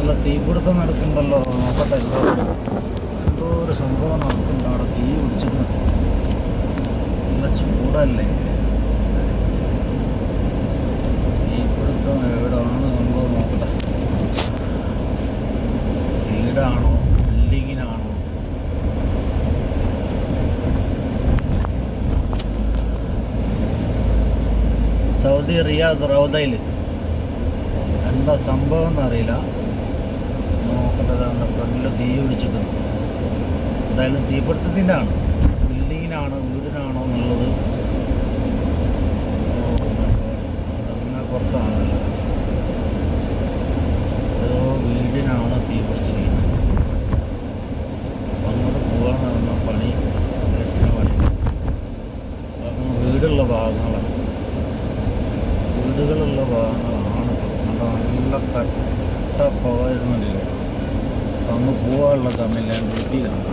നല്ല തീപിടുത്തം നടക്കുന്നുണ്ടല്ലോ. നോക്കട്ടെ, എന്തോ ഒരു സംഭവം നടക്കുന്നുണ്ട്. അവിടെ തീ പിടിച്ചിട്ട് നല്ല ചൂടല്ലേ. തീപിടുത്തം എവിടെയാണ് സംഭവം നോക്കട്ടെ. വീടാണോ ബിൽഡിങ്ങിനാണോ? സൗദി റിയാദ് റൗദയിൽ എന്താ സംഭവം എന്നറിയില്ല. നോക്കേണ്ടത് നമ്മുടെ ഫ്രണ്ടിൽ തീ പിടിച്ചിരിക്കുന്നു. എന്തായാലും തീപിടുത്തത്തിൻ്റെ ആണ്, ബിൽഡിങ്ങിനാണോ വീടിനാണോ എന്നുള്ളത് അതങ്ങനെ പുറത്താണല്ലോ. ഏതോ വീടിനാണ് തീ പിടിച്ചിരിക്കുന്നത്. അങ്ങോട്ട് പോകാന്ന് പറഞ്ഞാൽ പണി വീട്ടിന് പണി. കാരണം വീടുള്ള ഭാഗങ്ങളാണ്, വീടുകളുള്ള ഭാഗങ്ങളാണ്. നല്ല കട്ട പുക വരുന്നുണ്ടല്ലോ. അങ്ങ് പോകാനുള്ള സമയമില്ല. ഞാൻ ഡ്യൂട്ടിയിലാണ്.